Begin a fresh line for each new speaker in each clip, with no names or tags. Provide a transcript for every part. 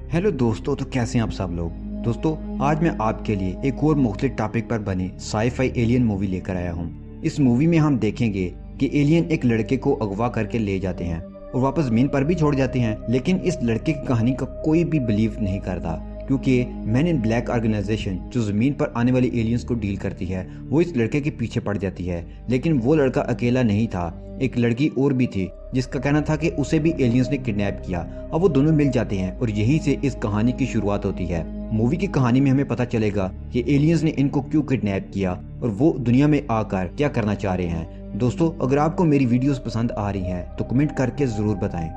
Hello दोस्तों, तो कैसे हैं आप सब लोग। दोस्तों, आज मैं आपके लिए एक और मुख्तलिफ टॉपिक पर बनी साई-फाई एलियन मूवी लेकर आया हूँ। इस मूवी में हम देखेंगे कि एलियन एक लड़के को अगवा करके ले जाते हैं और वापस ज़मीन पर भी छोड़ जाते हैं, लेकिन इस लड़के की कहानी का कोई भी बिलीव नहीं करता, क्योंकि मैन इन ब्लैक ऑर्गेनाइजेशन जो ज़मीन पर आने वाली एलियंस को डील करती है वो इस लड़के के पीछे पड़ जाती है। लेकिन वो लड़का अकेला नहीं था, एक लड़की और भी थी जिसका कहना था कि उसे भी एलियंस ने किडनैप किया। अब वो दोनों मिल जाते हैं और यहीं से इस कहानी की शुरुआत होती है। मूवी की कहानी में हमें पता चलेगा कि एलियंस ने इनको क्यों किडनैप किया और वो दुनिया में आकर क्या करना चाह रहे हैं। दोस्तों, अगर आपको मेरी वीडियोस पसंद आ रही हैं तो कमेंट करके ज़रूर बताएं।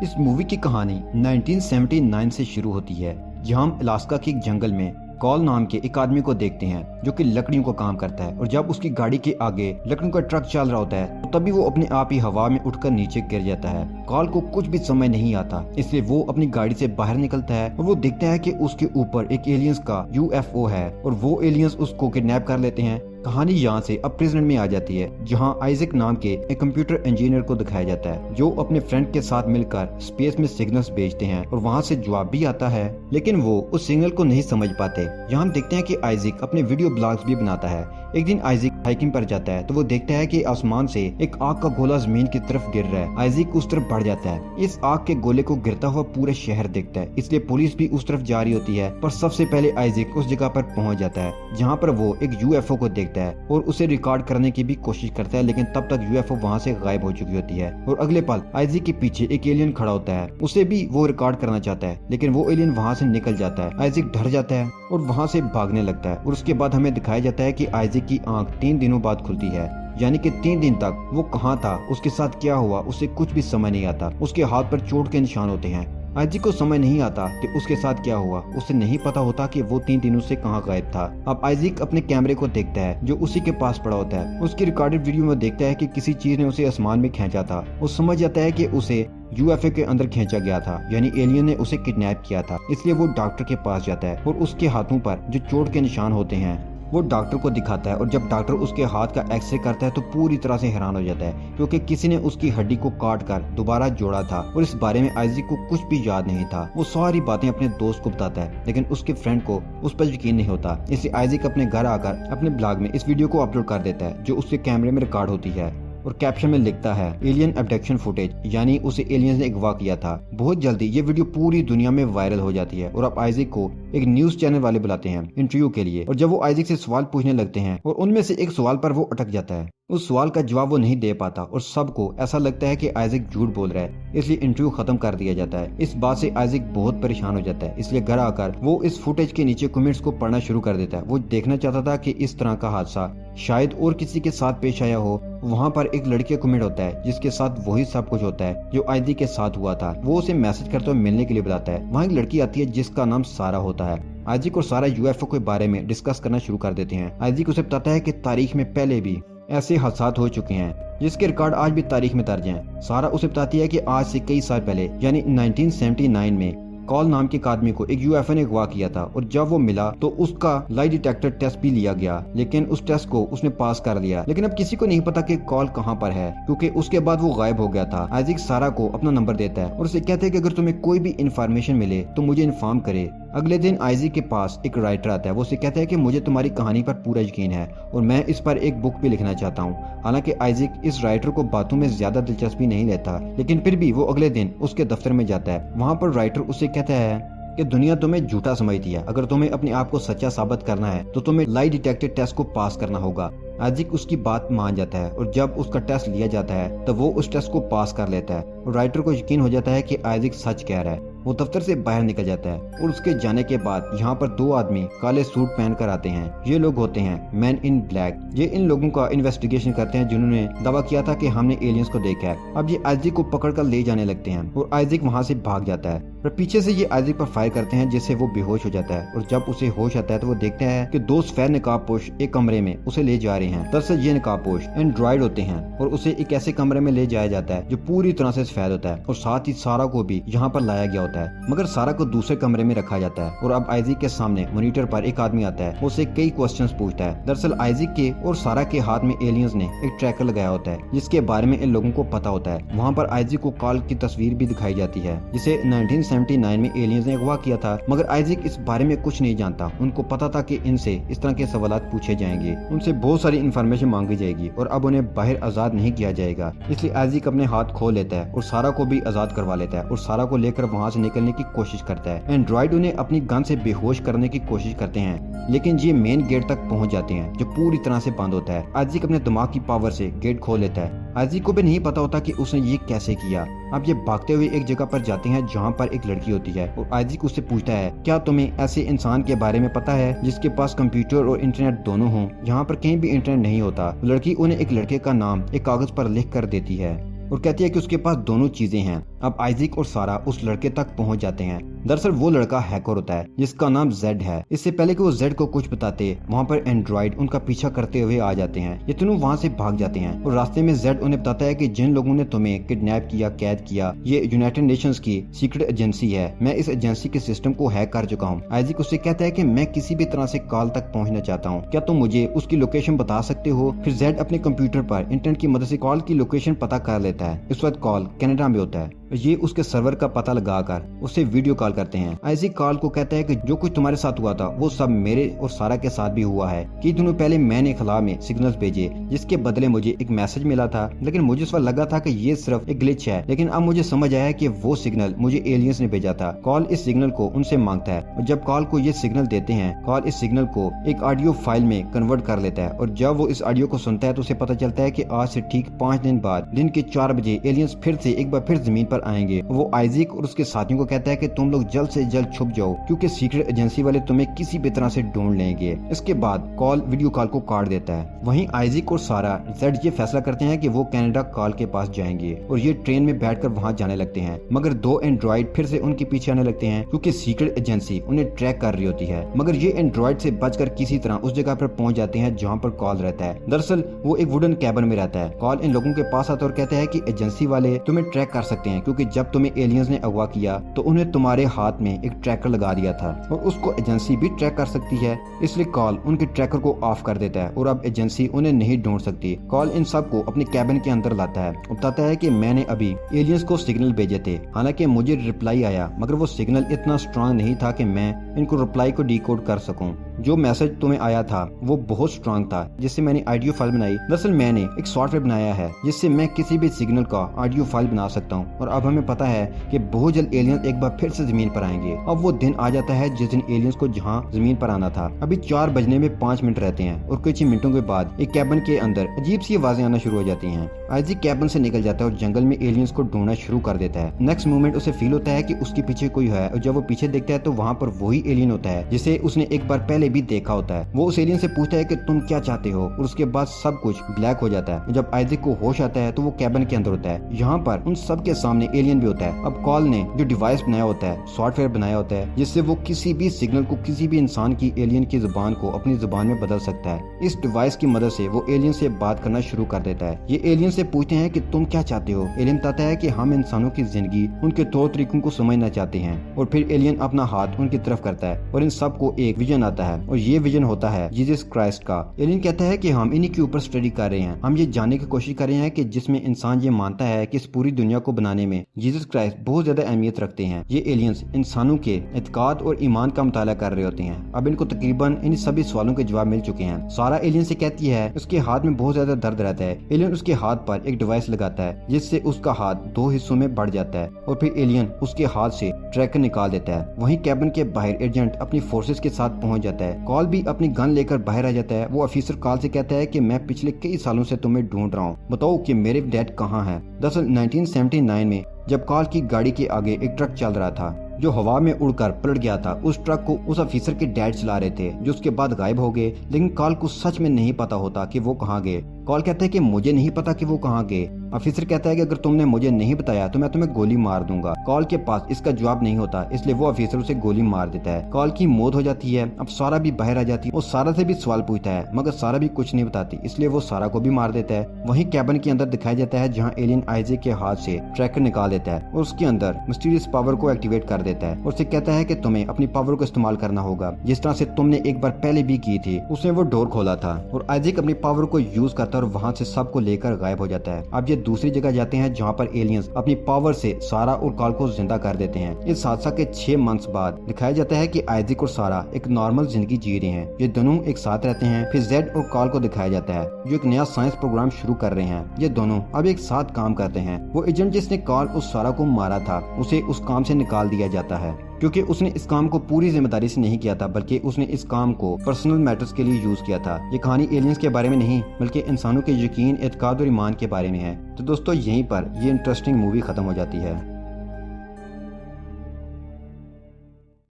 इस मूवी की कहानी 1979 से शुरू होती है, जहां हम अलास्का के एक जंगल में कॉल नाम के एक आदमी को देखते हैं जो कि लकड़ियों का काम करता है। और जब उसकी गाड़ी के आगे लकड़ियों का ट्रक चल रहा होता है तो तभी वो अपने आप ही हवा में उठकर नीचे गिर जाता है। कॉल को कुछ भी समझ नहीं आता, इसलिए वो अपनी गाड़ी से बाहर निकलता है और वो देखता है कि उसके ऊपर एक एलियंस का यूएफओ है और वो एलियंस उसको किडनैप कर लेते हैं। कहानी यहाँ से अब प्रेजेंट में आ जाती है, जहाँ आइजक नाम के एक कंप्यूटर इंजीनियर को दिखाया जाता है जो अपने फ्रेंड के साथ मिलकर स्पेस में सिग्नल्स भेजते हैं और वहाँ से जवाब भी आता है, लेकिन वो उस सिग्नल को नहीं समझ पाते। यहाँ हम देखते हैं कि आइजक अपने वीडियो ब्लॉग्स भी बनाता है। एक दिन आइजक हाइकिंग पर जाता है तो वो देखता है कि आसमान से एक आग का गोला जमीन की तरफ गिर रहा है। आइजक उस तरफ बढ़ जाता है। इस आग के गोले को गिरता हुआ पूरा शहर देखता है, इसलिए पुलिस भी उस तरफ जा रही होती है। पर सबसे पहले आइजक उस जगह पर पहुंच जाता है जहाँ पर वो एक यूएफओ को देखता है और उसे रिकॉर्ड करने की भी कोशिश करता है, लेकिन तब तक यूएफओ वहाँ से गायब हो चुकी होती है। और अगले पल आइजक के पीछे एक एलियन खड़ा होता है, उसे भी वो रिकॉर्ड करना चाहता है, लेकिन वो एलियन वहाँ से निकल जाता है। आइजक डर जाता है और वहाँ से भागने लगता है। और उसके बाद हमें दिखाया जाता है कि आइजक की आंख 3 दिनों बाद खुलती है, यानी कि 3 दिन तक वो कहाँ था, उसके साथ क्या हुआ, उसे कुछ भी समझ नहीं आता। उसके हाथ पर चोट के निशान होते हैं। आइजक को समझ नहीं आता कि उसके साथ क्या हुआ, उसे नहीं पता होता कि वो 3 दिनों से कहाँ गायब था। अब आइजक अपने कैमरे को देखता है जो उसी के पास पड़ा होता है। उसकी रिकॉर्डेड वीडियो में देखता है कि किसी चीज ने उसे आसमान में खींचा था। वो समझ जाता है कि उसे यूएफओ के अंदर खींचा गया था, यानी एलियन ने उसे किडनैप किया था। इसलिए वो डॉक्टर के पास जाता है और उसके हाथों पर जो चोट के निशान होते हैं वो डॉक्टर को दिखाता है। और जब डॉक्टर उसके हाथ का एक्सरे करता है तो पूरी तरह से हैरान हो जाता है, क्योंकि किसी ने उसकी हड्डी को काट कर दोबारा जोड़ा था। और इस बारे में आइजक को कुछ भी याद नहीं था। वो सारी बातें अपने दोस्त को बताता है, लेकिन उसके फ्रेंड को उस पर यकीन नहीं होता। इसलिए आइजक अपने घर आकर अपने ब्लॉग में इस वीडियो को अपलोड कर देता है जो उसके कैमरे में रिकॉर्ड होती है और कैप्शन में लिखता है एलियन अबडक्शन फुटेज, यानी उसे एलियंस ने अगवा किया था। बहुत जल्दी ये वीडियो पूरी दुनिया में वायरल हो जाती है और अब आइजक को एक न्यूज चैनल वाले बुलाते हैं इंटरव्यू के लिए। और जब वो आइजक से सवाल पूछने लगते हैं और उनमें से एक सवाल पर वो अटक जाता है, उस सवाल का जवाब वो नहीं दे पाता और सबको ऐसा लगता है कि आइजक झूठ बोल रहा है, इसलिए इंटरव्यू खत्म कर दिया जाता है। इस बात से आइजक बहुत परेशान हो जाता है, इसलिए घर आकर वो इस फुटेज के नीचे कमेंट्स को पढ़ना शुरू कर देता है। वो देखना चाहता था कि इस तरह का हादसा शायद और किसी के साथ पेश आया हो। वहाँ पर एक लड़के का कमेंट होता है जिसके साथ वही सब कुछ होता है जो आइजक के साथ हुआ था। वो उसे मैसेज करते हुए मिलने के लिए बताता है। वहाँ एक लड़की आती है जिसका नाम सारा होता है। आइजक और सारा यूएफओ के बारे में डिस्कस करना शुरू कर देते हैं। आइजक उसे बताता है कि तारीख में पहले भी ऐसे हादसात हो चुके हैं जिसके रिकॉर्ड आज भी तारीख में दर्ज हैं। सारा उसे बताती है कि आज से कई साल पहले यानी 1979 में कॉल नाम के एक आदमी को एक यूएफओ ने अगवा किया था और जब वो मिला तो उसका लाई डिटेक्टर टेस्ट भी लिया गया, लेकिन उस टेस्ट को उसने पास कर लिया। लेकिन अब किसी को नहीं पता कि कॉल कहाँ पर है, क्योंकि उसके बाद वो गायब हो गया था। आइजक सारा को अपना नंबर देता है और उसे कहते हैं कि अगर तुम्हें कोई भी इंफॉर्मेशन मिले तो मुझे इन्फॉर्म करे। अगले दिन आइजक के पास एक राइटर आता है। वो उसे कहता है कि मुझे तुम्हारी कहानी पर पूरा यकीन है और मैं इस पर एक बुक भी लिखना चाहता हूँ। हालांकि आइजक इस राइटर को बातों में ज्यादा दिलचस्पी नहीं लेता, लेकिन फिर भी वो अगले दिन उसके दफ्तर में जाता है। वहाँ पर राइटर उसे कहता है कि दुनिया तुम्हें झूठा समझती है, अगर तुम्हें अपने आप को सच्चा साबित करना है तो तुम्हें लाई डिटेक्टर टेस्ट को पास करना होगा। आइजक उसकी बात मान जाता है और जब उसका टेस्ट लिया जाता है तो वो उस टेस्ट को पास कर लेता है और राइटर को यकीन हो जाता है कि आइजक सच कह रहा है। वो दफ्तर से बाहर निकल जाता है और उसके जाने के बाद यहाँ पर 2 आदमी काले सूट पहन कर आते हैं। ये लोग होते हैं मैन इन ब्लैक। ये इन लोगों का इन्वेस्टिगेशन करते हैं जिन्होंने दावा किया था कि हमने एलियंस को देखा है। अब ये आइजक को पकड़ कर ले जाने लगते हैं और आइजक वहाँ से भाग जाता है, पर पीछे से ये आइजक पर फायर करते हैं जिससे वो बेहोश हो जाता है। और जब उसे होश आता है तो वो देखता है कि 2 सफेद नकाबपोश एक कमरे में उसे ले जा रहे हैं। दरअसल ये नकाबपोश एंड्रॉइड होते हैं और उसे एक ऐसे कमरे में ले जाया जाता है जो पूरी तरह से सफेद होता है और साथ ही सारा को भी यहाँ पर लाया गया होता है। होता है, मगर सारा को दूसरे कमरे में रखा जाता है और अब आइजिक के सामने मॉनिटर पर एक आदमी आता है, उससे कई क्वेश्चंस पूछता है। दरअसल आइजिक के और सारा के हाथ में एलियंस ने एक ट्रैकर लगाया होता है जिसके बारे में इन लोगों को पता होता है। वहाँ पर आइजिक को कॉल की तस्वीर भी दिखाई जाती है जिसे 1979 में एलियंस ने अगवा किया था, मगर आइजिक इस बारे में कुछ नहीं जानता। उनको पता था कि इनसे इस तरह के सवालात पूछे जाएंगे, उनसे बहुत सारी इन्फॉर्मेशन मांगी जाएगी और अब उन्हें बाहर आजाद नहीं किया जाएगा। इसलिए आइजिक अपने हाथ खोल लेता है और सारा को भी आजाद करवा लेता है और सारा को लेकर वहाँ से निकलने की कोशिश करता है। एंड्रॉइड उन्हें अपनी गन से बेहोश करने की कोशिश करते हैं, लेकिन ये मेन गेट तक पहुंच जाते हैं जो पूरी तरह से बंद होता है। आइजिक अपने दिमाग की पावर से गेट खोल लेता है। आइजिक को भी नहीं पता होता कि उसने ये कैसे किया। अब ये भागते हुए एक जगह पर जाते हैं जहाँ पर एक लड़की होती है और आइजिक उससे पूछता है, क्या तुम्हें ऐसे इंसान के बारे में पता है जिसके पास कंप्यूटर और इंटरनेट दोनों हों? यहाँ पर कहीं भी इंटरनेट नहीं होता। लड़की उन्हें एक लड़के का नाम एक कागज पर लिख कर देती है और कहती है कि उसके पास दोनों चीजें हैं। अब आइजिक और सारा उस लड़के तक पहुंच जाते हैं। दरअसल वो लड़का हैकर होता है जिसका नाम जेड है। इससे पहले कि वो जेड को कुछ बताते, वहाँ पर एंड्रॉइड उनका पीछा करते हुए आ जाते हैं। ये तीनों वहाँ से भाग जाते हैं और रास्ते में जेड उन्हें बताता है कि जिन लोगों ने तुम्हें किडनैप किया, कैद किया, ये यूनाइटेड नेशंस की सीक्रेट एजेंसी है। मैं इस एजेंसी के सिस्टम को हैक कर चुका हूँ। आइजिक उससे कहता है कि मैं किसी भी तरह से कॉल तक पहुँचना चाहता हूँ, क्या तुम मुझे उसकी लोकेशन बता सकते हो? फिर जेड अपने कंप्यूटर पर इंटरनेट की मदद से कॉल की लोकेशन पता कर लेता है। इस वक्त कॉल कनाडा में होता है। ये उसके सर्वर का पता लगाकर उसे वीडियो कॉल करते हैं। आइजिक कॉल को कहता है कि जो कुछ तुम्हारे साथ हुआ था वो सब मेरे और सारा के साथ भी हुआ है। कई दिनों पहले मैंने खला में सिग्नल्स भेजे जिसके बदले मुझे एक मैसेज मिला था, लेकिन मुझे इस वक्त लगा था कि ये सिर्फ एक ग्लिच है, लेकिन अब मुझे समझ आया कि वो सिग्नल मुझे एलियंस ने भेजा था। कॉल इस सिग्नल को उनसे मांगता है और जब कॉल को ये सिग्नल देते हैं, कॉल इस सिग्नल को एक ऑडियो फाइल में कन्वर्ट कर लेता है और जब वो इस ऑडियो को सुनता है तो उसे पता चलता है कि आज से ठीक 5 दिन बाद दिन के 4 बजे एलियंस फिर से एक बार फिर जमीन पर आएंगे। वो आइजिक और उसके साथियों को कहता है कि तुम लोग जल्द से जल्द छुप जाओ क्योंकि सीक्रेट एजेंसी वाले तुम्हें किसी भी तरह से ढूंढ लेंगे। इसके बाद कॉल वीडियो कॉल को काट देता है। वहीं आइजिक और सारा जेड ये फैसला करते हैं कि वो कनाडा कॉल के पास जाएंगे और ये ट्रेन में बैठकर वहां जाने लगते हैं, मगर 2 एंड्रॉइड फिर से उनके पीछे आने लगते हैं क्योंकि सीक्रेट एजेंसी उन्हें ट्रैक कर रही होती है। मगर ये एंड्रॉइड से बचकर किसी तरह उस जगह पर पहुंच जाते हैं जहाँ पर कॉल रहता है। दरअसल वो एक वुडन कैबिन में रहता है। कॉल इन लोगों के पास आता है और कहता है कि एजेंसी वाले तुम्हें ट्रैक कर सकते हैं क्योंकि जब तुम्हें एलियंस ने अगवा किया तो उन्हें तुम्हारे हाथ में एक ट्रैकर लगा दिया था और उसको एजेंसी भी ट्रैक कर सकती है। इसलिए कॉल उनके ट्रैकर को ऑफ कर देता है और अब एजेंसी उन्हें नहीं ढूंढ सकती। कॉल इन सब को अपने कैबिन के अंदर लाता है, बताता है कि मैंने अभी एलियंस को सिग्नल भेजे थे, हालांकि मुझे रिप्लाई आया मगर वो सिग्नल इतना स्ट्रांग नहीं था कि मैं इनको रिप्लाई को डिकोड कर सकूं। जो मैसेज तुम्हें आया था वो बहुत स्ट्रांग था जिससे मैंने ऑडियो फाइल बनाई। दरअसल मैंने एक सॉफ्टवेयर बनाया है जिससे मैं किसी भी सिग्नल का ऑडियो फाइल बना सकता हूँ और अब हमें पता है कि बहुत जल्द एलियंस एक बार फिर से जमीन पर आएंगे। अब वो दिन आ जाता है जिस दिन एलियंस को जहाँ जमीन पर आना था। अभी 4 बजने में 5 मिनट रहते हैं और कुछ ही मिनटों के बाद एक कैबिन के अंदर अजीब सी आवाजें आना शुरू हो जाती हैं। आइजिक कैबिन से निकल जाता है और जंगल में एलियंस को ढूंढना शुरू कर देता है। नेक्स्ट मोमेंट उसे फील होता है कि उसके पीछे कोई है और जब वो पीछे देखता है तो वहाँ पर वही एलियन होता है जिसे उसने एक बार पहले भी देखा होता है। वो उस एलियन से पूछता है कि तुम क्या चाहते हो और उसके बाद सब कुछ ब्लैक हो जाता है। जब आइजिक को होश आता है तो वो कैबिन के अंदर होता है। यहाँ पर उन सब के सामने एलियन भी होता है। अब कॉल ने जो डिवाइस बनाया होता है, सॉफ्टवेयर बनाया होता है जिससे वो किसी भी सिग्नल को, किसी भी इंसान की एलियन की जुबान को अपनी जुबान में बदल सकता है। इस डिवाइस की मदद से वो एलियन से बात करना शुरू कर देता है। ये एलियन से पूछते हैं कि तुम क्या चाहते हो। एलियन बताता है कि हम इंसानों की जिंदगी, उनके तौर तरीकों को समझना चाहते हैं। और फिर एलियन अपना हाथ उनकी तरफ करता है और इन सब को एक विजन आता है और ये विजन होता है जीसस क्राइस्ट का। एलियन कहता है कि हम इन्हीं के ऊपर स्टडी कर रहे हैं। हम ये जानने की कोशिश कर रहे हैं कि जिसमें इंसान ये मानता है कि इस पूरी दुनिया को बनाने में जीसस क्राइस्ट बहुत ज्यादा अहमियत रखते हैं। ये एलियंस इंसानों के इत्काद और ईमान का मुताला कर रहे होते हैं। अब इनको तकरीबन इन सभी सवालों के जवाब मिल चुके हैं। सारा एलियन से कहती है उसके हाथ में बहुत ज्यादा दर्द रहता है। एलियन उसके हाथ पर एक डिवाइस लगाता है जिससे उसका हाथ 2 हिस्सों में बढ़ जाता है और फिर एलियन उसके हाथ से ट्रैकर निकाल देता है। वहीं कैबिन के बाहर एजेंट अपनी फोर्सेस के साथ पहुंच जाता है। कॉल भी अपनी गन लेकर बाहर आ जाता है। वो ऑफिसर कॉल से कहता है कि मैं पिछले कई सालों से तुम्हें ढूंढ रहा हूँ, बताओ कि मेरे डैड कहाँ हैं। दरअसल 1979 में जब कॉल की गाड़ी के आगे एक ट्रक चल रहा था जो हवा में उड़कर पलट गया था, उस ट्रक को उस ऑफिसर के डैड चला रहे थे जो उसके बाद गायब हो गए। लेकिन कॉल को सच में नहीं पता होता कि वो कहाँ गए। कॉल कहता है कि मुझे नहीं पता कि वो कहाँ गए। ऑफिसर कहता है कि अगर तुमने मुझे नहीं बताया तो मैं तुम्हें गोली मार दूंगा। कॉल के पास इसका जवाब नहीं होता, इसलिए वो ऑफिसर उसे गोली मार देता है। कॉल की मौत हो जाती है। अब सारा भी बाहर आ जाती है। वो सारा से भी सवाल पूछता है मगर सारा भी कुछ नहीं बताती, इसलिए वो सारा को भी मार देता है। वहीं कैबिन के अंदर दिखाया जाता है जहाँ एलियन आइजैक के हाथ से ट्रैकर निकाल देता है और उसके अंदर मिस्टीरियस पावर को एक्टिवेट कर देता है और उसे कहता है कि तुम्हें अपनी पावर को इस्तेमाल करना होगा जिस तरह से तुमने एक बार पहले भी की थी। उसने वो डोर खोला था और आइजैक अपनी पावर को यूज करता है और वहाँ से सबको लेकर गायब हो जाता है। अब ये दूसरी जगह जाते हैं जहाँ पर एलियंस अपनी पावर से सारा और कॉल को जिंदा कर देते हैं। इस हादसा के 6 मंथ्स बाद दिखाया जाता है कि आइजैक और सारा एक नॉर्मल जिंदगी जी रहे हैं। ये दोनों एक साथ रहते हैं। फिर जेड और कॉल को दिखाया जाता है जो एक नया साइंस प्रोग्राम शुरू कर रहे हैं। ये दोनों अब एक साथ काम करते हैं। वो एजेंट जिसने कॉल और सारा को मारा था उसे उस काम से निकाल दिया जाता है क्योंकि उसने इस काम को पूरी जिम्मेदारी से नहीं किया था, बल्कि उसने इस काम को पर्सनल मैटर्स के लिए यूज किया था। ये कहानी एलियंस के बारे में नहीं बल्कि इंसानों के यकीन, एतकाद और ईमान के बारे में है। तो दोस्तों यहीं पर ये इंटरेस्टिंग मूवी खत्म हो जाती है।